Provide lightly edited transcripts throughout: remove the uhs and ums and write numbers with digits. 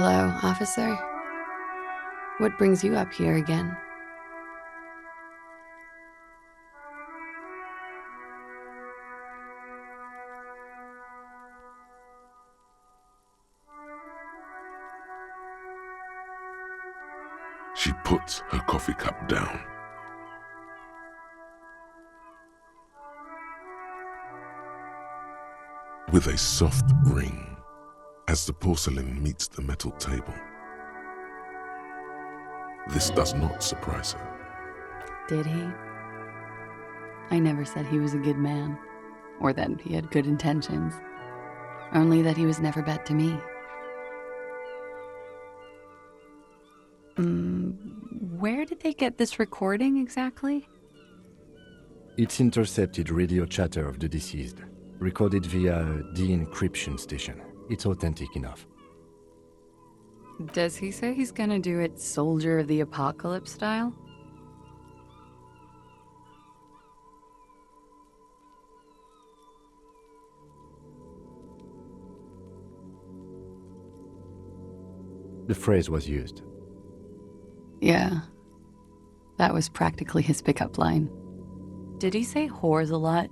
Hello, officer. What brings you up here again? She puts her coffee cup down. With a soft ring as the porcelain meets the metal table. This does not surprise her. Did he? I never said he was a good man, or that he had good intentions. Only that he was never bad to me. Where did they get this recording exactly? It's intercepted radio chatter of the deceased, recorded via a de-encryption station. It's authentic enough. Does he say he's gonna do it Soldier of the Apocalypse style? The phrase was used. Yeah. That was practically his pickup line. Did he say whores a lot?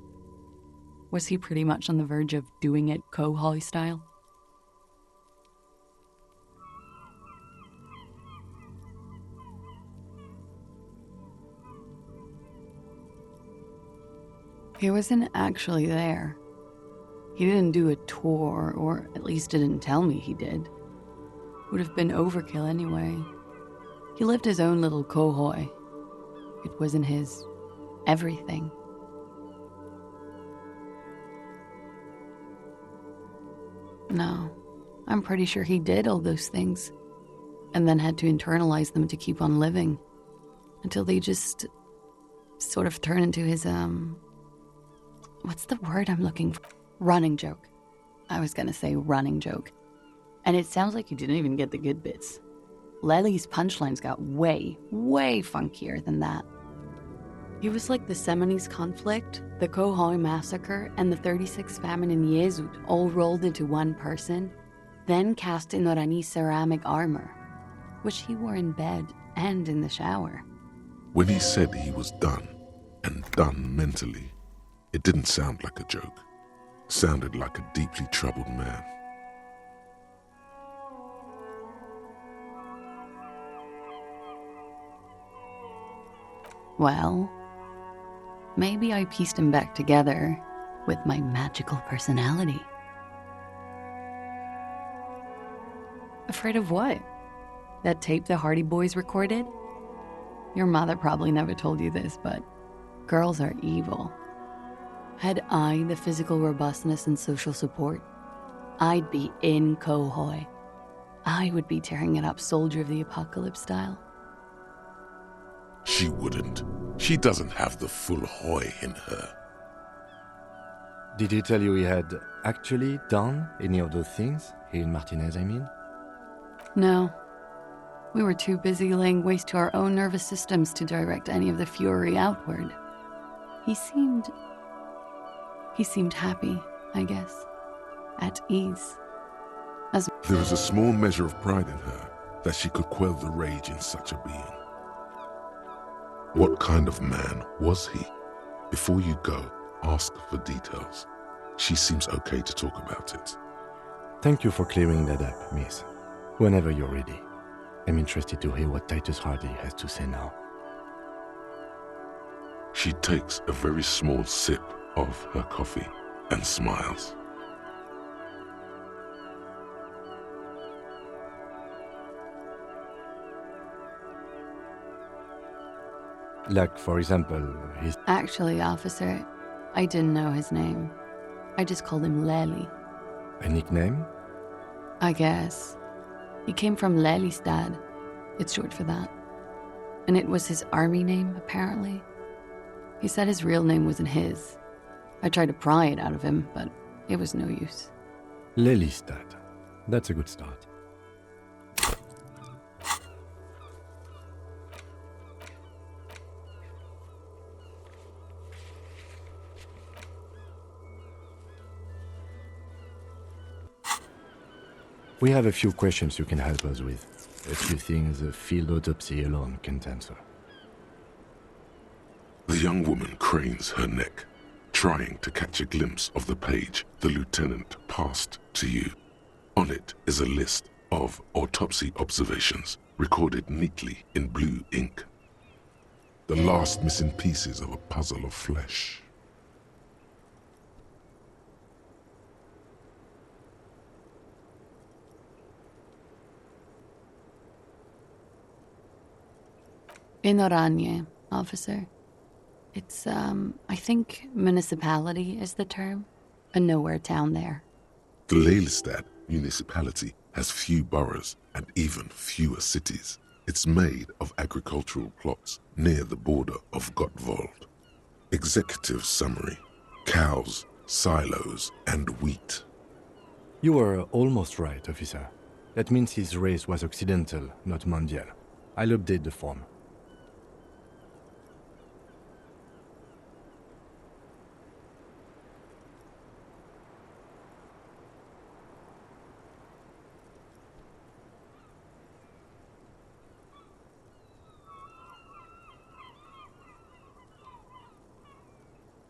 Was he pretty much on the verge of doing it Kohoi style? He wasn't actually there. He didn't do a tour, or at least didn't tell me he did. Would have been overkill anyway. He lived his own little Kohoi. It wasn't his everything. No, I'm pretty sure he did all those things, and then had to internalize them to keep on living, until they just sort of turn into his, what's the word I'm looking for? Running joke. I was gonna say running joke. And it sounds like you didn't even get the good bits. Lely's punchlines got way, way funkier than that. He was like the Seminoles conflict, the Kohoi massacre, and the 36 famine in Yezud all rolled into one person, then cast in Orani ceramic armor, which he wore in bed and in the shower. When he said he was done, and done mentally, it didn't sound like a joke. It sounded like a deeply troubled man. Well, maybe I pieced him back together with my magical personality. Afraid of what? That tape the Hardy Boys recorded? Your mother probably never told you this, but girls are evil. Had I the physical robustness and social support, I'd be in Kohoi. I would be tearing it up Soldier of the Apocalypse style. She wouldn't. She doesn't have the full Hoi in her. Did he tell you he had actually done any of those things? He and Martinez, I mean? No. We were too busy laying waste to our own nervous systems to direct any of the fury outward. He seemed happy, I guess. At ease. There is a small measure of pride in her that she could quell the rage in such a being. What kind of man was he? Before you go, ask for details. She seems okay to talk about it. Thank you for clearing that up, miss. Whenever you're ready. I'm interested to hear what Titus Hardy has to say now. She takes a very small sip of her coffee and smiles. Like, for example, his... Actually, officer, I didn't know his name. I just called him Lely. a nickname? I guess. He came from Lelystad. It's short for that. And it was his army name, apparently. He said his real name wasn't his. I tried to pry it out of him, but it was no use. Lelystad. That's a good start. We have a few questions you can help us with. A few things a field autopsy alone can't answer. The young woman cranes her neck, trying to catch a glimpse of the page the lieutenant passed to you. On it is a list of autopsy observations recorded neatly in blue ink. The last missing pieces of a puzzle of flesh. In Oranje, officer. It's, I think municipality is the term. A nowhere town there. The Lelystad municipality has few boroughs and even fewer cities. It's made of agricultural plots near the border of Gottwald. Executive summary: cows, silos, and wheat. You were almost right, officer. That means his race was occidental, not mondial. I'll update the form.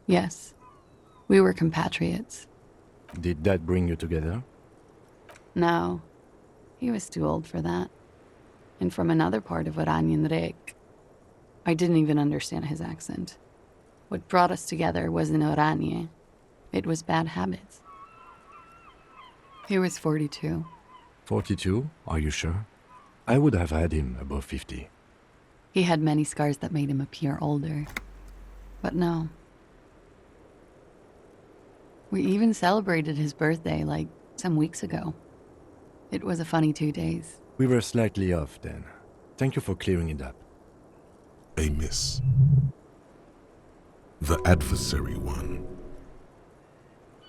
Yes, we were compatriots. Did that bring you together? No, he was too old for that. And from another part of Oranjenrijk. I didn't even understand his accent. What brought us together wasn't Oranje. It was bad habits. He was 42. 42? Are you sure? I would have had him above 50. He had many scars that made him appear older. But no. We even celebrated his birthday, like, some weeks ago. It was a funny 2 days. We were slightly off then. Thank you for clearing it up. A miss. The adversary one.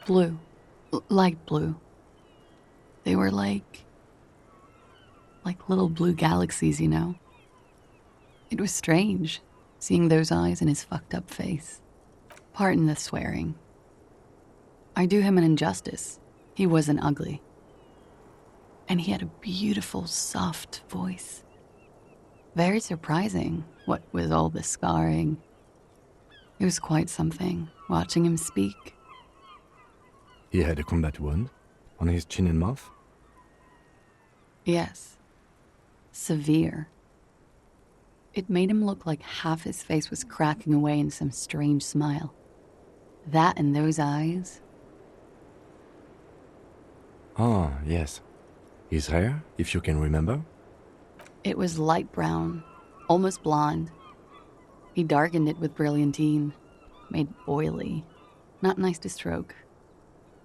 Blue. Light blue. They were like little blue galaxies, you know? It was strange, seeing those eyes in his fucked up face. Pardon the swearing. I do him an injustice. He wasn't ugly. And he had a beautiful, soft voice. Very surprising, what with all the scarring. It was quite something, watching him speak. He had a combat wound on his chin and mouth? Yes. Severe. It made him look like half his face was cracking away in some strange smile. That and those eyes. Ah, yes. His hair, if you can remember? It was light brown, almost blonde. He darkened it with brilliantine, made oily. Not nice to stroke.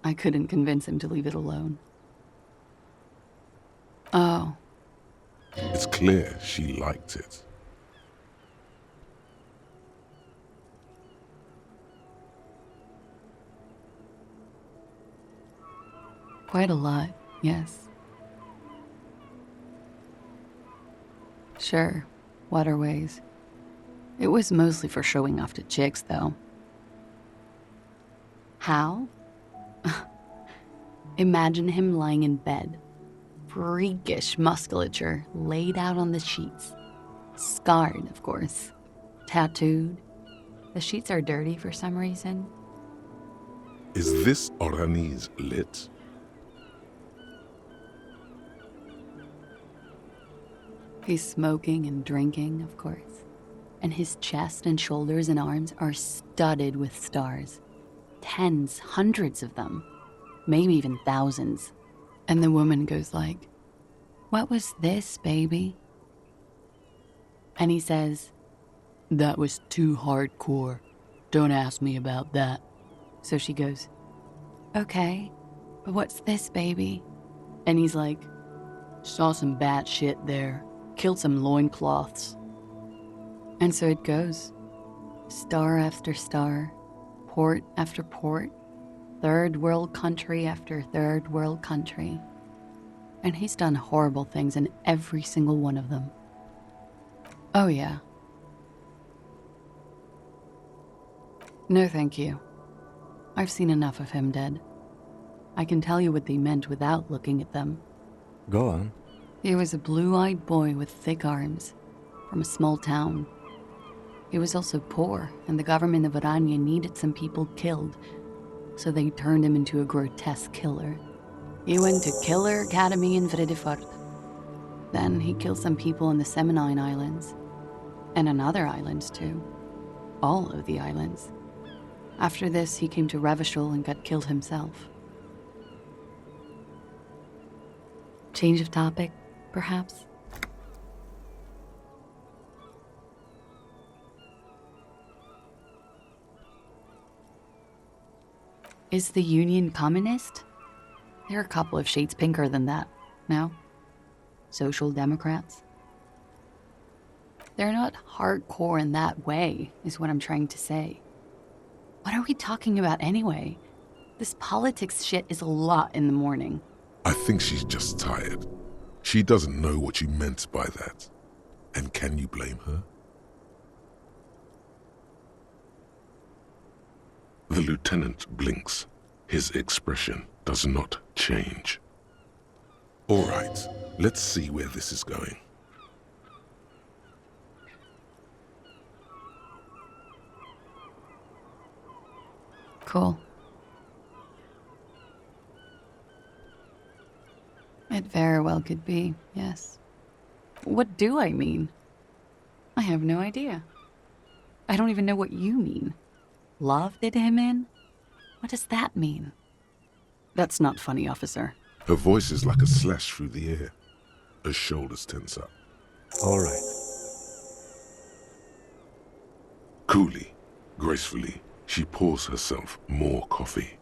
I couldn't convince him to leave it alone. Oh, It's clear she liked it. quite a lot, yes. Sure, waterways. It was mostly for showing off to chicks, though. How? Imagine him lying in bed. Freakish musculature laid out on the sheets. Scarred, of course. Tattooed. The sheets are dirty for some reason. Is this Orani's lit? He's smoking and drinking, of course. And his chest and shoulders and arms are studded with stars. Tens, hundreds of them. Maybe even thousands. And the woman goes like, "What was this, baby?" And he says, "That was too hardcore. Don't ask me about that." So she goes, "Okay, but what's this, baby?" And he's like, "Saw some bat shit there. Killed some loincloths." And so it goes. Star after star, port after port, third world country after third world country. And he's done horrible things in every single one of them. Oh yeah. No thank you. I've seen enough of him dead. I can tell you what they meant without looking at them. Go on. He was a blue-eyed boy with thick arms, from a small town. He was also poor, and the government of Oranje needed some people killed, so they turned him into a grotesque killer. He went to Killer Academy in Vredefort. Then he killed some people in the Semenine Islands, and on other islands too. All of the islands. After this, he came to Revachol and got killed himself. Change of topic, perhaps? Is the Union communist? They're a couple of shades pinker than that, no? Social Democrats? They're not hardcore in that way, is what I'm trying to say. What are we talking about anyway? This politics shit is a lot in the morning. I think she's just tired. She doesn't know what you meant by that. And can you blame her? The lieutenant blinks. His expression does not change. All right, let's see where this is going. Cool. It very well could be, yes. What do I mean? I have no idea. I don't even know what you mean. Love did him in? What does that mean? That's not funny, officer. Her voice is like a slash through the air. Her shoulders tense up. All right. Coolly, gracefully, she pours herself more coffee.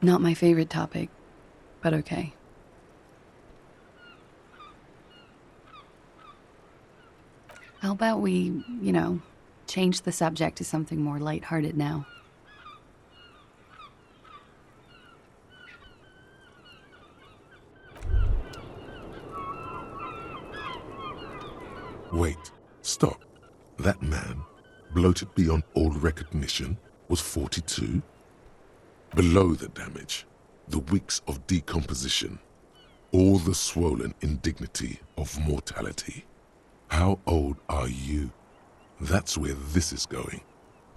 Not my favorite topic, but okay. How about we, change the subject to something more lighthearted now? Wait, stop. That man, bloated beyond all recognition, was 42? Below the damage, the weeks of decomposition, all the swollen indignity of mortality. How old are you? That's where this is going.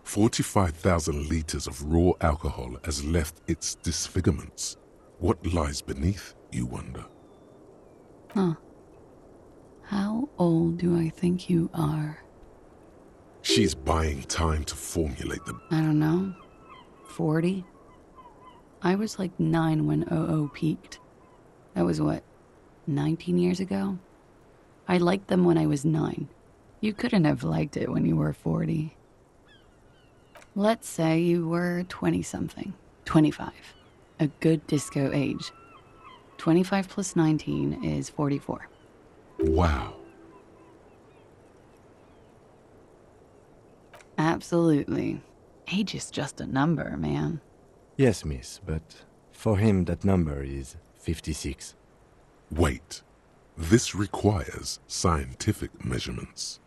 45,000 liters of raw alcohol has left its disfigurements. What lies beneath, you wonder? Huh. How old do I think you are? She's buying time to formulate the... I don't know. 40? I was like 9 when OO peaked. That was what, 19 years ago? I liked them when I was 9. You couldn't have liked it when you were 40. Let's say you were 20-something. 25. A good disco age. 25 plus 19 is 44. Wow. Absolutely. Age is just a number, man. Yes, miss, but for him that number is 56. Wait. This requires scientific measurements.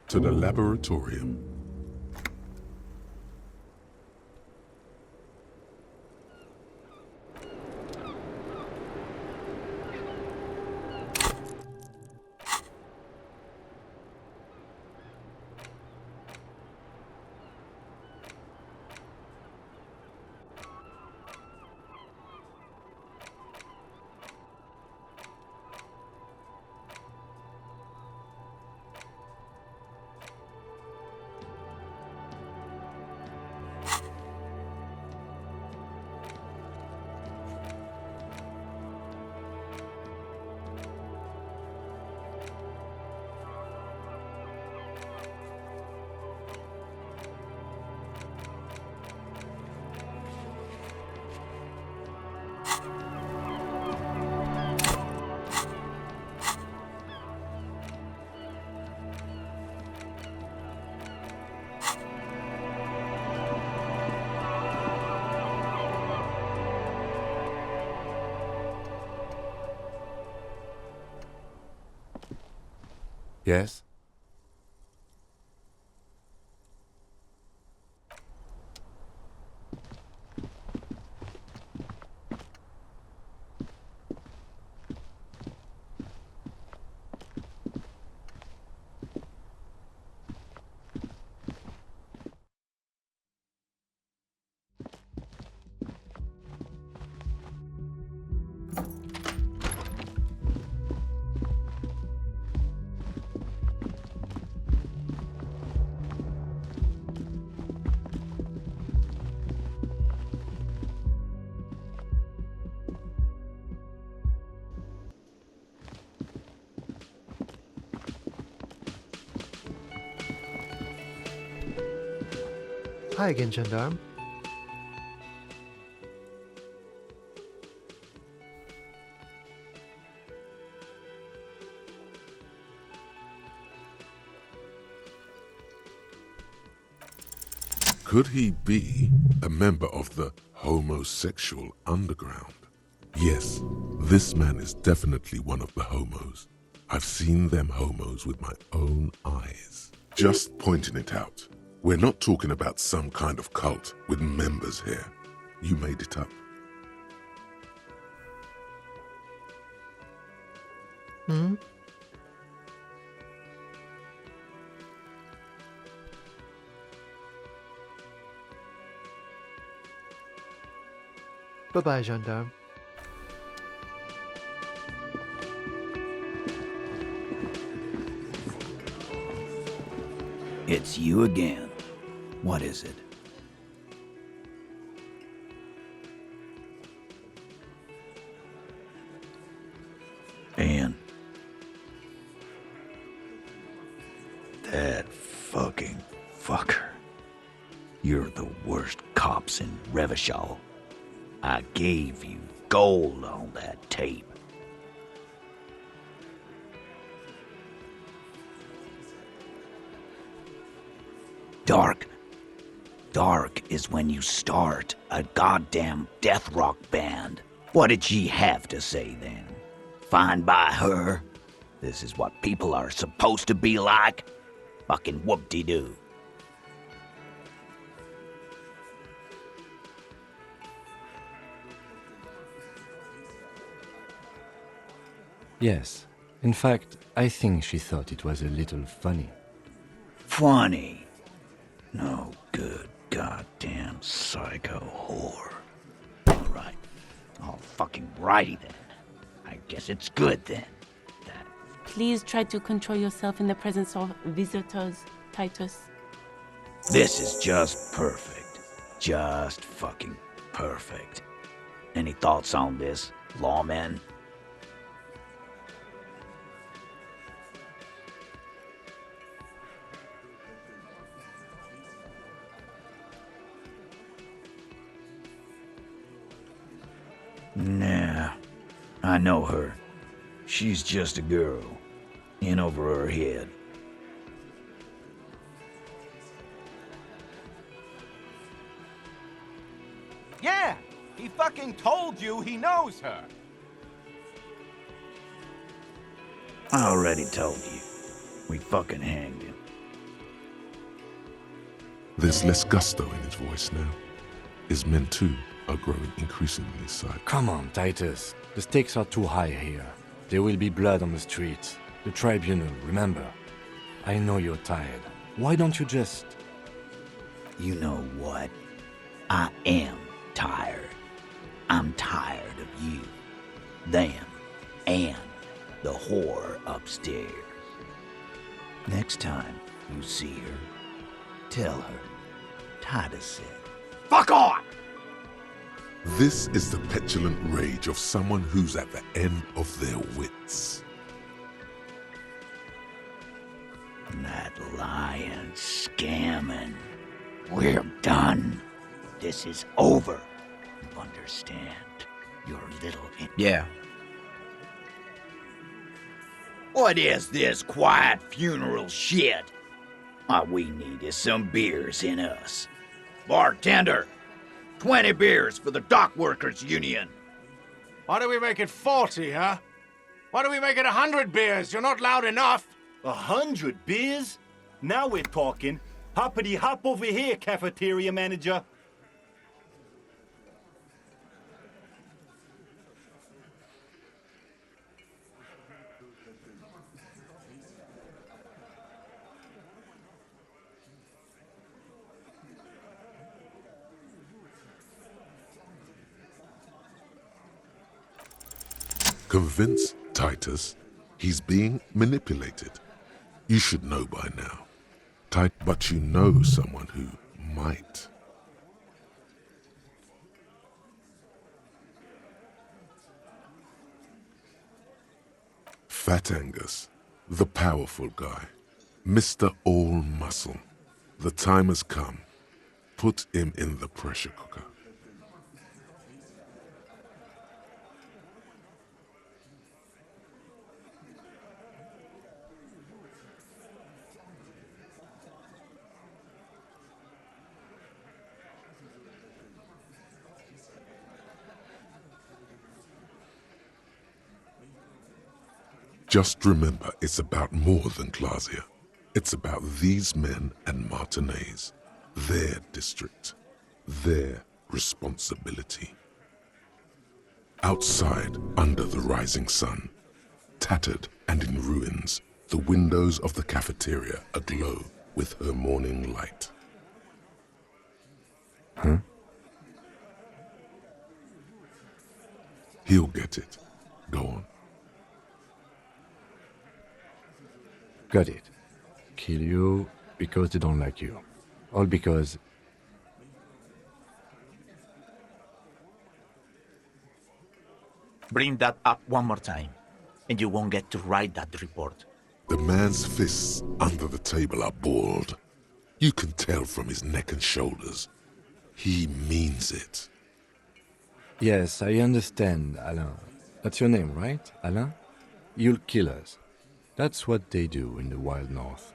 To the laboratorium. Yes? Hi again, gendarme. Could he be a member of the homosexual underground? Yes, this man is definitely one of the homos. I've seen them homos with my own eyes. Just pointing it out. We're not talking about some kind of cult with members here. You made it up. Hmm? Bye-bye, gendarme. It's you again. What is it? Ann. That fucking fucker. You're the worst cops in Revachol. I gave you gold on that tape. Dark. Dark is when you start a goddamn death rock band. What did she have to say then? Fine by her? This is what people are supposed to be like? Fucking whoop-de-doo. Yes. In fact, I think she thought it was a little funny. Funny. No good goddamn psycho whore. Alright. All fucking righty then. I guess it's good then. Please try to control yourself in the presence of visitors, Titus. This is just perfect. Just fucking perfect. Any thoughts on this, lawmen? Nah, I know her. She's just a girl. In over her head. Yeah! He fucking told you he knows her! I already told you. We fucking hanged him. There's less gusto in his voice now. His men too are growing increasingly silent. Come on, Titus. The stakes are too high here. There will be blood on the streets. The tribunal, remember. I know you're tired. Why don't you just... You know what? I am tired. I'm tired of you, them, and the whore upstairs. Next time you see her, tell her Titus said, "Fuck on!" This is the petulant rage of someone who's at the end of their wits. That lying, scamming. We're done. This is over. You understand? Your little... Yeah. What is this quiet funeral shit? All we need is some beers in us. Bartender, 20 beers for the Dock Workers Union. Why do we make it 40, huh? Why do we make it 100 beers? You're not loud enough! 100 beers? Now we're talking. Hoppity hop over here, cafeteria manager. Convince Titus he's being manipulated. You should know by now. But you know someone who might. Fat Angus, the powerful guy, Mr. All Muscle. The time has come. Put him in the pressure cooker. Just remember, it's about more than Glasia. It's about these men and Martinez, their district, their responsibility. Outside, under the rising sun, tattered and in ruins, the windows of the cafeteria aglow with her morning light. Huh? He'll get it. Go on. Got it. Kill you because they don't like you. All because... Bring that up one more time, and you won't get to write that report. The man's fists under the table are balled. You can tell from his neck and shoulders. He means it. Yes, I understand, Alain. That's your name, right, Alain? You'll kill us. That's what they do in the Wild North.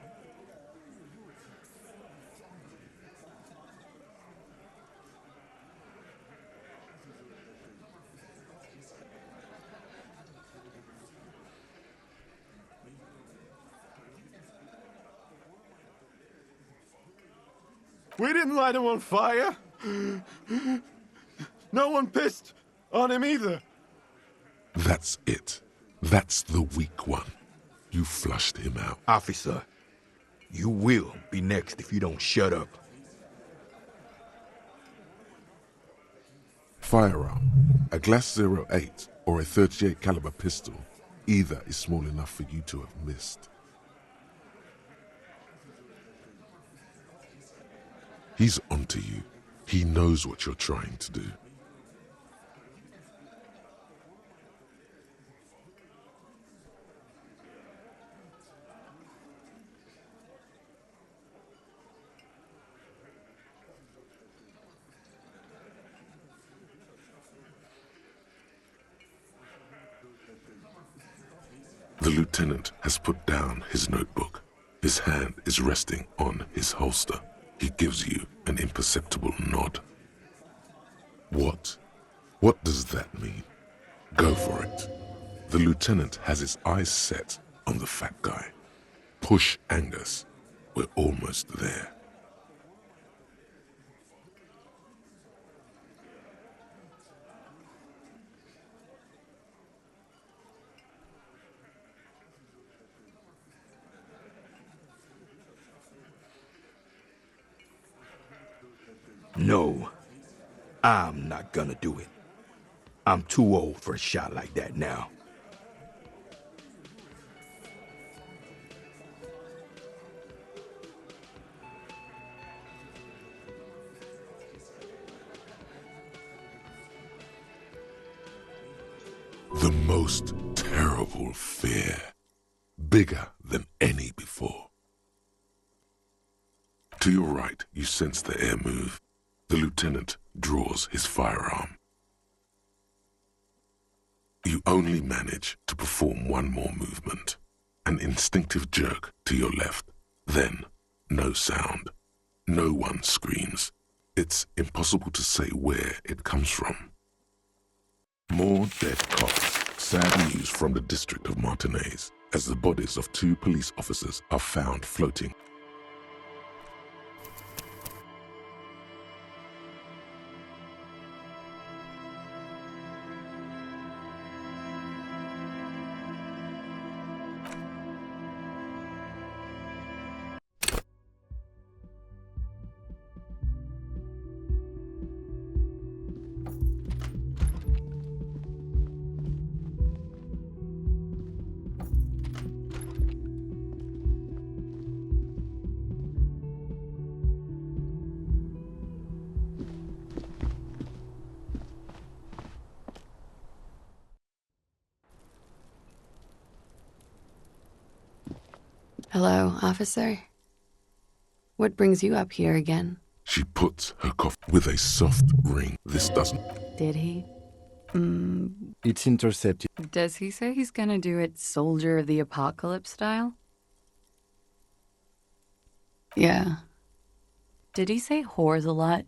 We didn't light him on fire. No one pissed on him either. That's it. That's the weak one. You flushed him out. Officer, you will be next if you don't shut up. Firearm. A Glass 08 or a 38 caliber pistol. Either is small enough for you to have missed. He's onto you. He knows what you're trying to do. The lieutenant has put down his notebook. His hand is resting on his holster. He gives you an imperceptible nod. What? What does that mean? Go for it. The lieutenant has his eyes set on the fat guy. Push Angus. We're almost there. No, I'm not gonna do it. I'm too old for a shot like that now. The most terrible fear. Bigger than any before. To your right, you sense the air move. The lieutenant draws his firearm. You only manage to perform one more movement. An instinctive jerk to your left. Then, no sound. No one screams. It's impossible to say where it comes from. More dead cops. Sad news from the district of Martinez, as the bodies of 2 police officers are found floating. Hello, officer. What brings you up here again? She puts her coffee with a soft ring. This doesn't. Did he? It's intercepted. Does he say he's gonna do it Soldier of the Apocalypse style? Yeah. Did he say whores a lot?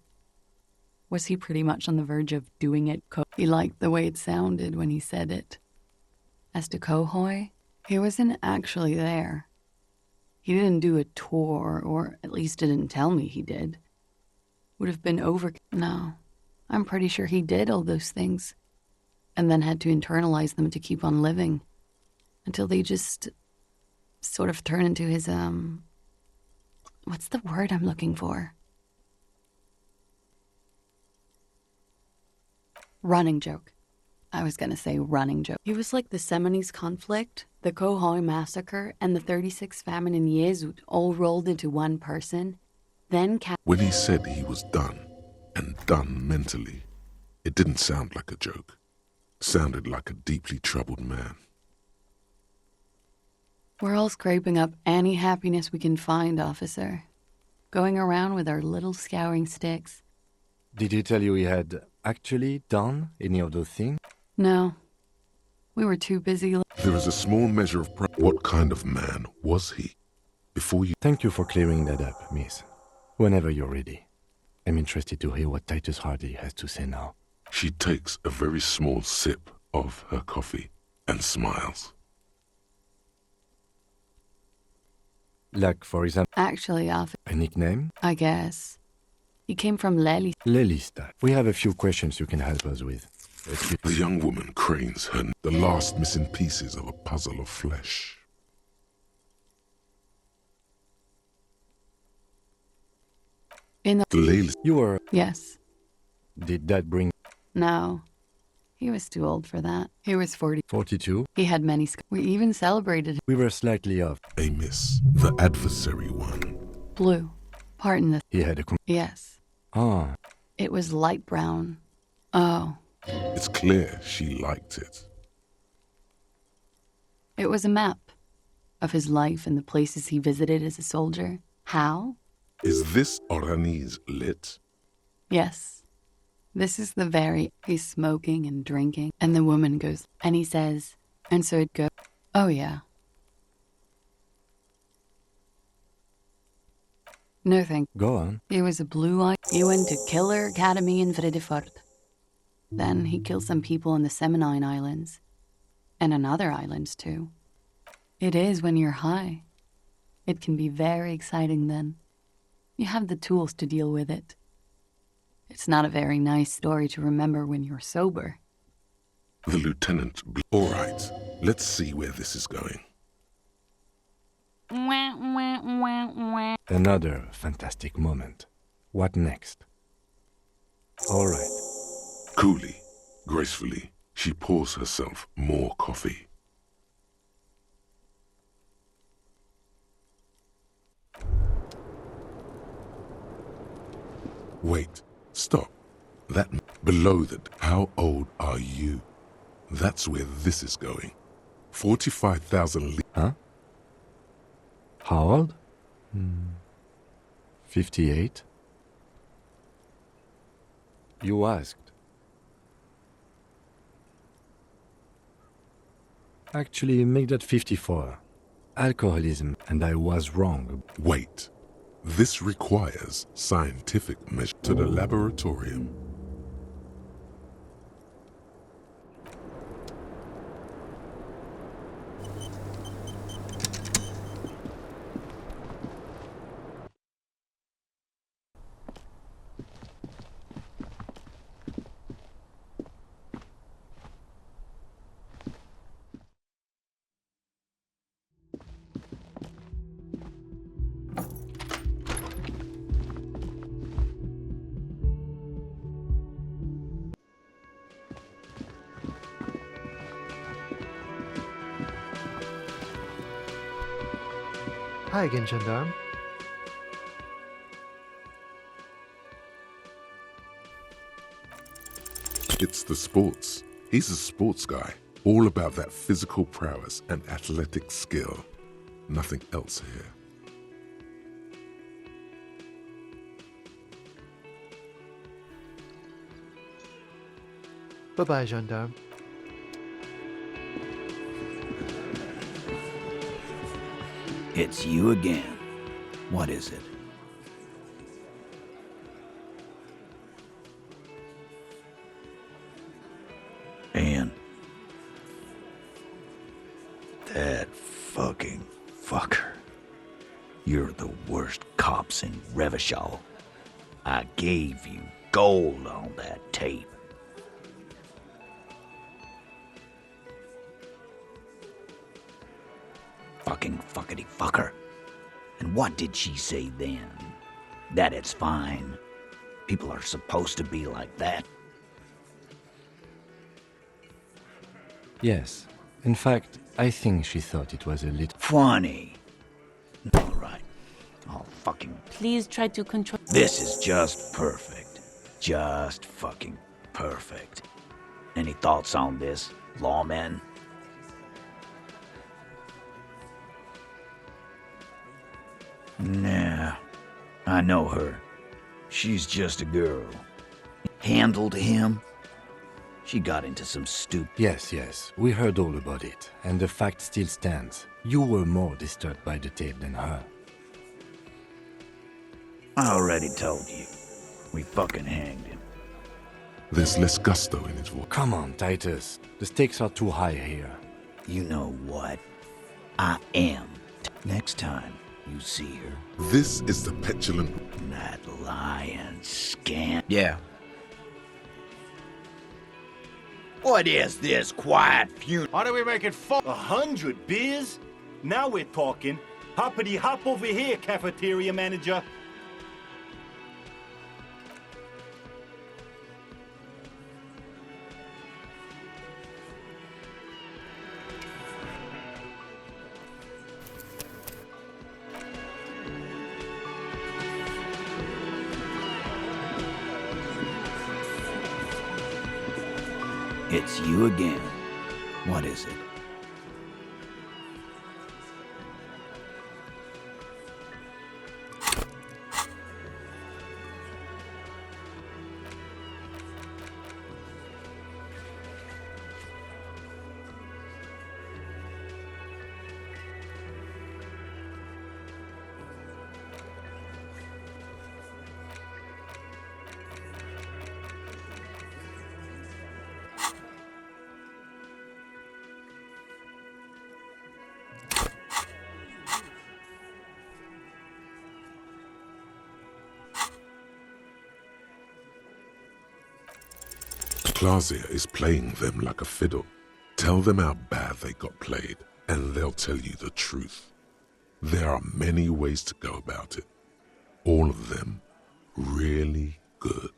Was he pretty much on the verge of doing it? He liked the way it sounded when he said it. As to Cohoy, he wasn't actually there. He didn't do a tour, or at least didn't tell me he did. Would have been over. No, I'm pretty sure he did all those things, and then had to internalize them to keep on living, until they just sort of turn into his, what's the word I'm looking for? Running joke. I was gonna say running joke. He was like the Seminese conflict, the Cohoy massacre, and the 36 famine in Yezud all rolled into one person. Then When he said he was done, and done mentally, it didn't sound like a joke. It sounded like a deeply troubled man. We're all scraping up any happiness we can find, officer. Going around with our little scouring sticks. Did he tell you he had actually done any of those things? No. We were too busy. There is a small measure of what kind of man was he? Before you... Thank you for clearing that up, miss. Whenever you're ready. I'm interested to hear what Titus Hardy has to say now. She takes a very small sip of her coffee and smiles. Like, for example, Actually, officer, a nickname? I guess. He came from Lely. Lelista. We have a few questions you can help us with. The young woman cranes her, the last missing pieces of a puzzle of flesh. In the... Layla, You were... Yes. Did that bring... No. He was too old for that. He was 40. 42? He had many... We even celebrated We were slightly off. a miss, the adversary one. blue. Pardon the... He had a... Yes. Ah, It was light brown. Oh. It's clear she liked it. It was a map of his life and the places he visited as a soldier. How? Is this Oranese lit? Yes. This is the very... He's smoking and drinking. And the woman goes... And he says... And so it goes... Oh, yeah. No, thank... go on. He was a blue-eyed... He went to Killer Academy in Vredefort. Then he killed some people in the Seminine Islands. And on other islands, too. It is when you're high. It can be very exciting then. You have the tools to deal with it. It's not a very nice story to remember when you're sober. The lieutenant... All right, let's see where this is going. Another fantastic moment. What next? All right. Coolly, gracefully, she pours herself more coffee. Wait, stop. That below that. How old are you? That's where this is going. 45,000 Huh? How old? 58? You asked. Actually, make that 54. Alcoholism, and I was wrong. Wait. This requires scientific measure to the laboratorium. Hi again, gendarme. It's the sports. He's a sports guy, all about that physical prowess and athletic skill. Nothing else here. Bye-bye, gendarme. It's you again. What is it? And that fucking fucker. You're the worst cops in Revachol. I gave you gold on that tape. Fucking fuckity fucker. And what did she say then? That it's fine. People are supposed to be like that. Yes. In fact, I think she thought it was a little... Funny. All right. I'll fucking... Please try to control... This is just perfect. Just fucking perfect. Any thoughts on this, lawman? Nah. I know her. She's just a girl. Handled him? She got into some stupid... Yes. We heard all about it. And the fact still stands. You were more disturbed by the tape than her. I already told you. We fucking hanged him. There's less gusto in his voice. Come on, Titus. The stakes are too high here. You know what? I am. Next time you see her... This is the petulant... That lying scamp. Yeah. What is this quiet funeral? Why do we make it 40? 100 beers? Now we're talking. Hoppity hop over here, cafeteria manager. It's you again. What is it? Clausia is playing them like a fiddle. Tell them how bad they got played, and they'll tell you the truth. There are many ways to go about it. All of them really good.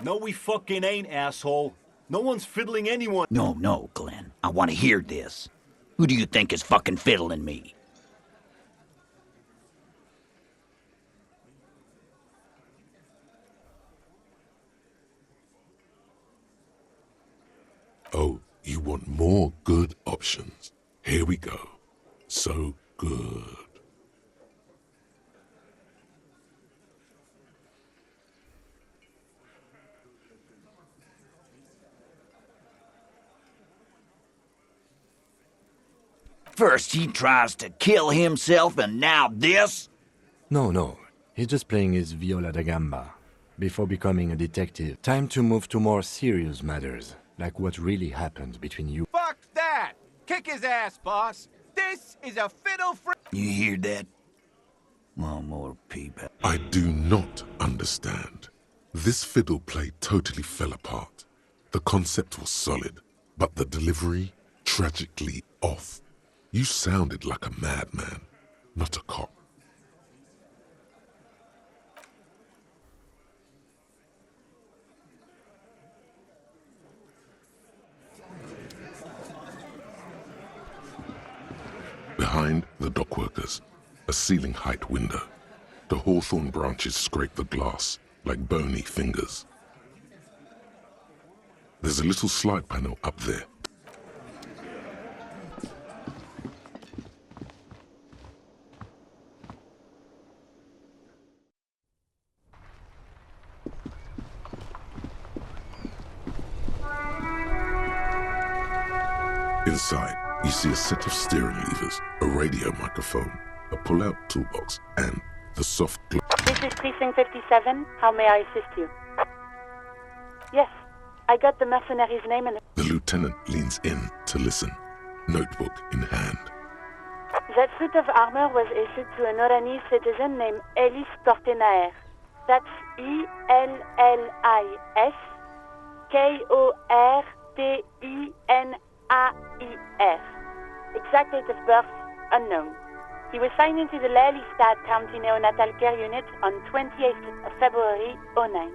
No, we fucking ain't, asshole. No one's fiddling anyone. No, Glenn. I want to hear this. Who do you think is fucking fiddling me? Oh, you want more good options? Here we go. So good. First he tries to kill himself, and now this? No. He's just playing his viola da gamba. Before becoming a detective, time to move to more serious matters, like what really happened between you. Fuck that! Kick his ass, boss! This is a fiddle free... You hear that? One more peep. I do not understand. This fiddle play totally fell apart. The concept was solid, but the delivery tragically off. You sounded like a madman, not a cop. Behind the dockworkers, a ceiling-height window. The hawthorn branches scrape the glass like bony fingers. There's a little slide panel up there. Inside, you see a set of steering levers, a radio microphone, a pull-out toolbox, and the soft glow. This is Precinct 57. How may I assist you? Yes, I got the mercenary's name and... The lieutenant leans in to listen, notebook in hand. That suit of armor was issued to an Oranese citizen named Elis Kortenaer. That's E-L-L-I-S K-O-R-T-E-N-A-I-R. Exact date of birth, unknown. He was signed into the Lelystad County Neonatal Care Unit on 28th of February, 09.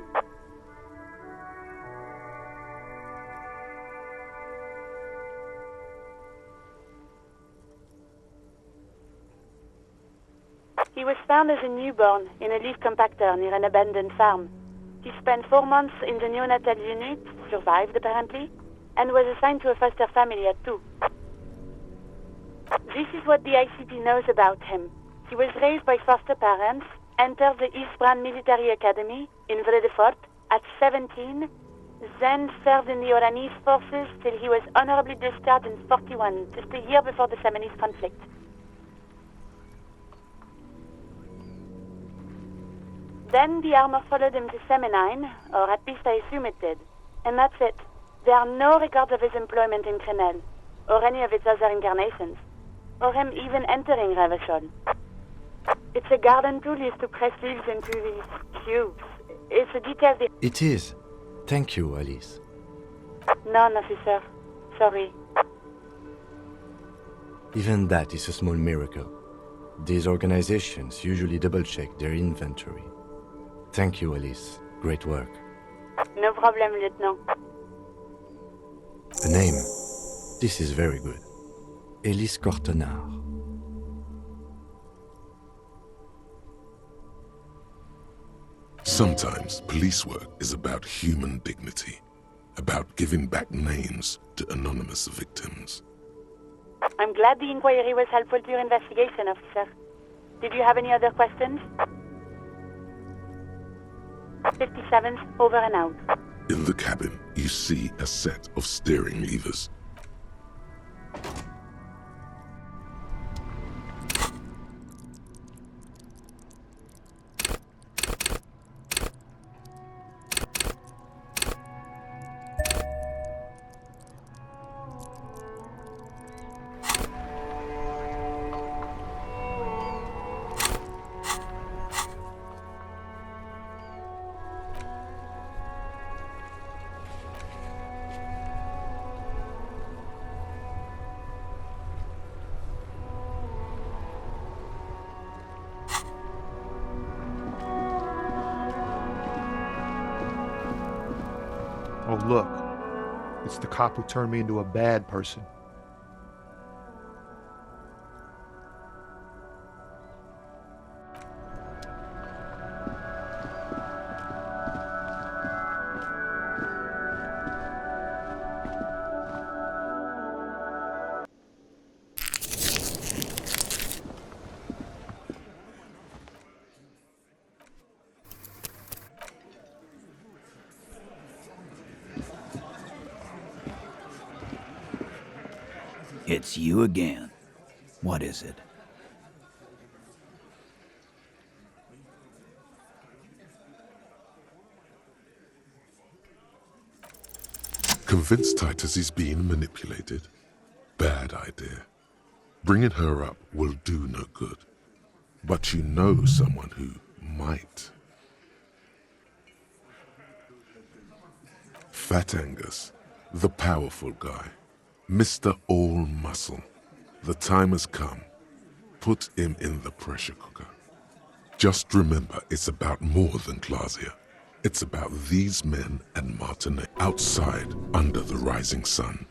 He was found as a newborn in a leaf compactor near an abandoned farm. He spent 4 months in the neonatal unit, survived apparently, and was assigned to a foster family at 2. This is what the ICP knows about him. He was raised by foster parents, entered the Eastbrand Military Academy in Vredefort at 17, then served in the Oranese forces till he was honorably discharged in 41, just a year before the Seminese conflict. Then the armor followed him to Seminine, or at least I assume it did. And that's it. There are no records of his employment in Crenel, or any of its other incarnations, or him even entering Revachol. It's a garden tool used to press leaves into these cubes. It's a detail... It is. Thank you, Alice. None, officer. Sorry. Even that is a small miracle. These organizations usually double-check their inventory. Thank you, Alice. Great work. No problem, Lieutenant. A name. This is very good. Elis Kortenaer. Sometimes police work is about human dignity, about giving back names to anonymous victims. I'm glad the inquiry was helpful to your investigation, officer. Did you have any other questions? 57's over and out. In the cabin, you see a set of steering levers. Oh, look. It's the cop who turned me into a bad person. It's you again. What is it? Convinced Titus is being manipulated? Bad idea. Bringing her up will do no good. But you know someone who might. Fat Angus, the powerful guy. Mr. All Muscle. The time has come. Put him in the pressure cooker. Just remember, it's about more than Glasia. It's about these men and Martinet outside under the rising sun.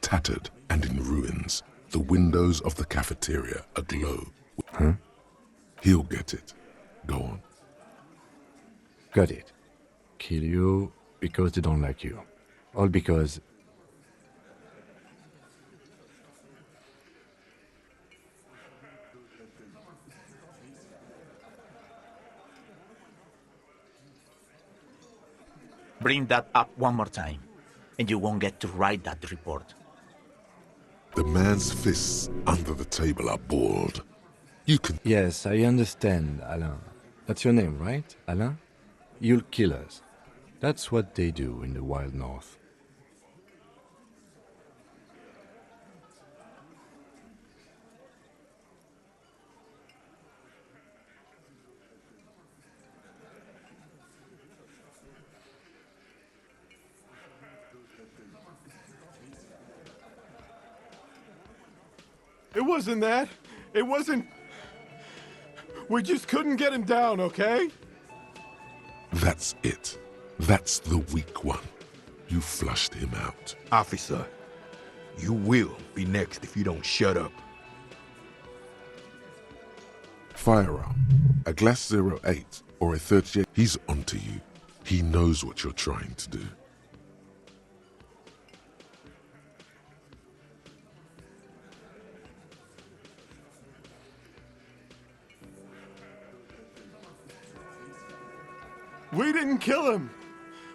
Tattered and in ruins, the windows of the cafeteria aglow. Huh? He'll get it. Go on. Got it. Kill you because they don't like you. All because Bring that up one more time, and you won't get to write that report. The man's fists under the table are balled. You can... Yes, I understand, Alain. That's your name, right, Alain? You'll kill us. That's what they do in the wild north. It wasn't that. It wasn't... We just couldn't get him down, okay? That's it. That's the weak one. You flushed him out. Officer, you will be next if you don't shut up. Firearm. A Glass 08 or a 38. He's onto you. He knows what you're trying to do. We didn't kill him.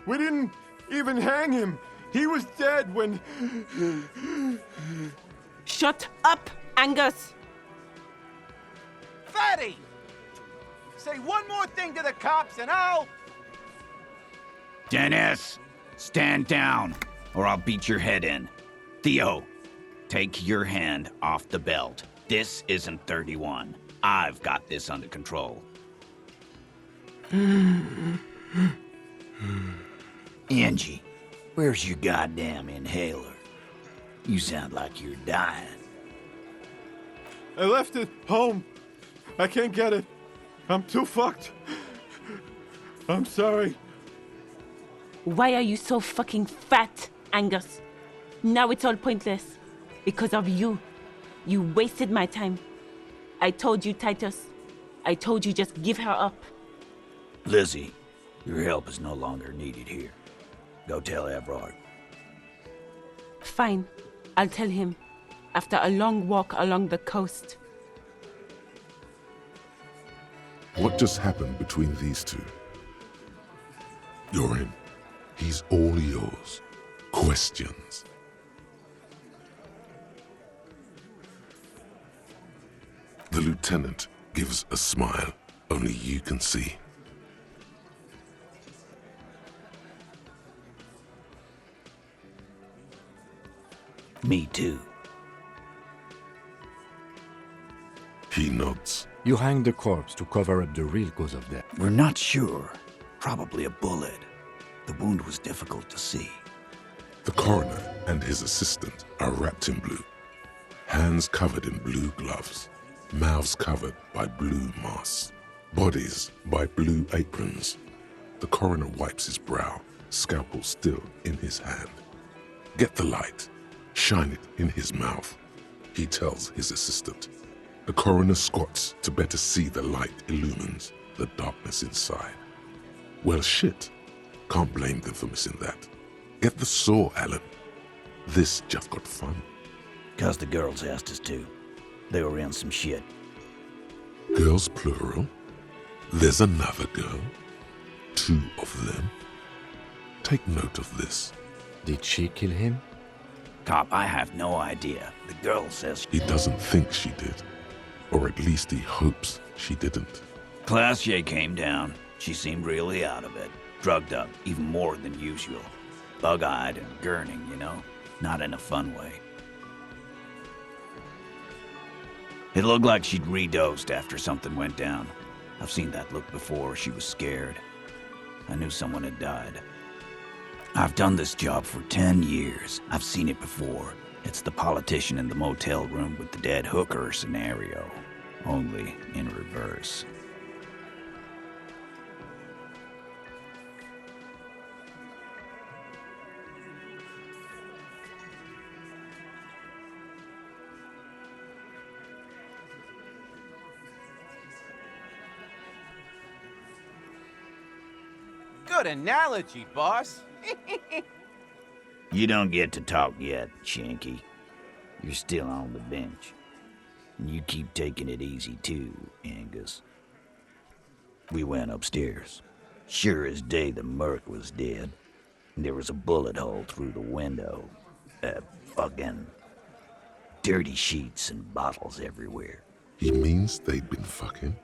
We didn't even hang him. He was dead when... Shut up, Angus! Fatty! Say one more thing to the cops and I'll... Dennis, stand down, or I'll beat your head in. Theo, take your hand off the belt. This isn't 31. I've got this under control. Angie, where's your goddamn inhaler? You sound like you're dying. I left it home. I can't get it. I'm too fucked. I'm sorry. Why are you so fucking fat, Angus? Now it's all pointless. Because of you. You wasted my time. I told you, Titus. I told you just give her up. Lizzie, your help is no longer needed here. Go tell Everard. Fine. I'll tell him. After a long walk along the coast. What just happened between these two? You're in. He's all yours. Questions. The lieutenant gives a smile only you can see. Me too. He nods. You hang the corpse to cover up the real cause of death. We're not sure. Probably a bullet. The wound was difficult to see. The coroner and his assistant are wrapped in blue. Hands covered in blue gloves. Mouths covered by blue masks. Bodies by blue aprons. The coroner wipes his brow, scalpel still in his hand. Get the light. Shine it in his mouth. He tells his assistant. The coroner squats to better see the light illumines the darkness inside. Well, shit. Can't blame them for missing that. Get the saw, Alan. This just got fun. 'Cause the girls asked us to. They were in some shit. Girls plural? There's another girl? 2 of them? Take note of this. Did she kill him? Cop, I have no idea. The girl says... He doesn't think she did. Or at least he hopes she didn't. Classier came down. She seemed really out of it. Drugged up, even more than usual. Bug-eyed and gurning, you know? Not in a fun way. It looked like she'd redosed after something went down. I've seen that look before. She was scared. I knew someone had died. I've done this job for 10 years. I've seen it before. It's the politician in the motel room with the dead hooker scenario. Only in reverse. Good analogy, boss. You don't get to talk yet, Shanky. You're still on the bench. And you keep taking it easy too, Angus. We went upstairs. Sure as day the merc was dead. There was a bullet hole through the window. Fucking dirty sheets and bottles everywhere. He means they'd been fucking?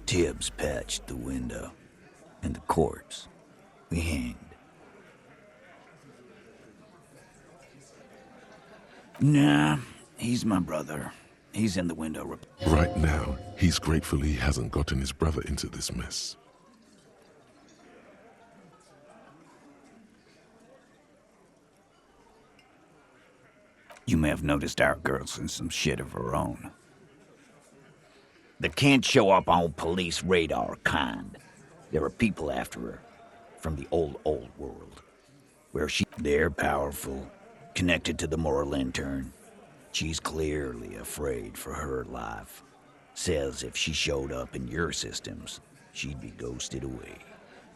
Tibbs patched the window. And the corpse. We hanged. Nah, he's my brother. He's in the window. Right now, he's grateful he hasn't gotten his brother into this mess. You may have noticed our girl's in some shit of her own. They can't show up on police radar kind. There are people after her from the old world. They're powerful, connected to the moral intern. She's clearly afraid for her life. Says if she showed up in your systems, she'd be ghosted away.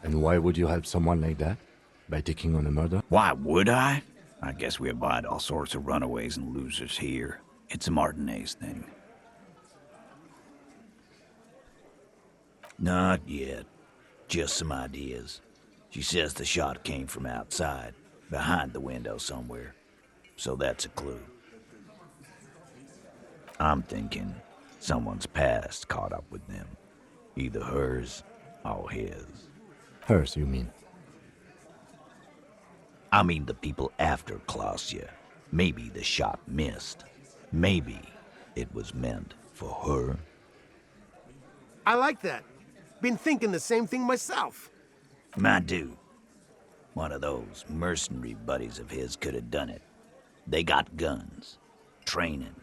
And why would you help someone like that? By taking on a murder? Why would I? I guess we abide all sorts of runaways and losers here. It's a Martinez thing. Not yet. Just some ideas. She says the shot came from outside, behind the window somewhere. So that's a clue. I'm thinking someone's past caught up with them. Either hers or his. Hers, you mean? I mean the people after Klausya. Maybe the shot missed. Maybe it was meant for her. I like that. Been thinking the same thing myself. My dude. One of those mercenary buddies of his could have done it. They got guns, training,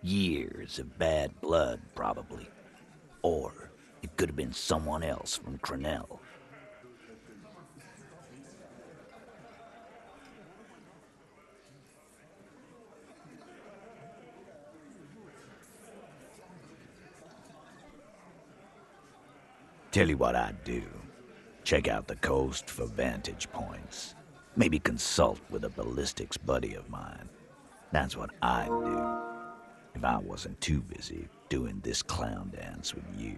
years of bad blood, probably. Or it could have been someone else from Crenel. Tell you what I'd do. Check out the coast for vantage points. Maybe consult with a ballistics buddy of mine. That's what I'd do if I wasn't too busy doing this clown dance with you.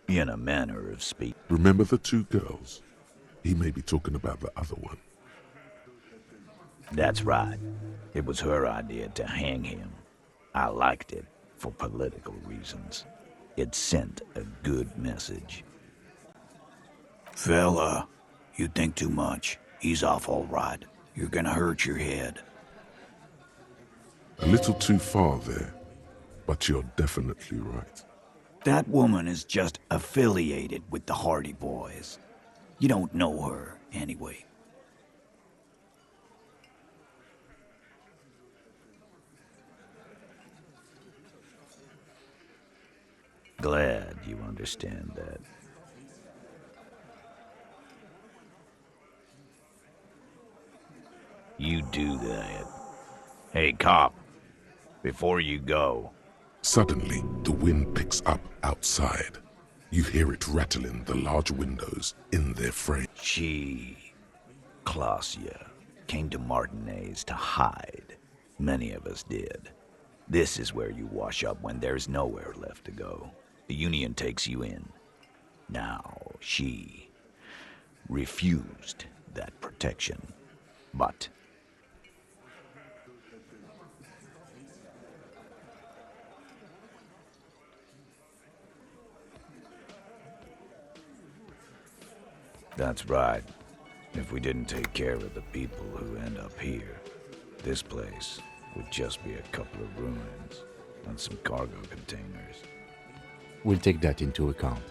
In a manner of speaking. Remember the two girls? He may be talking about the other one. That's right. It was her idea to hang him. I liked it for political reasons. It sent a good message. Fella, you think too much. He's off all right. You're gonna hurt your head. A little too far there, but you're definitely right. That woman is just affiliated with the Hardy Boys. You don't know her, anyway. Glad you understand that. You do that. Hey, cop, before you go. Suddenly, the wind picks up outside. You hear it rattling the large windows in their frame. Klausya, came to Martinez to hide. Many of us did. This is where you wash up when there's nowhere left to go. The Union takes you in. Now, she refused that protection. But that's right. If we didn't take care of the people who end up here, this place would just be a couple of ruins and some cargo containers. We'll take that into account.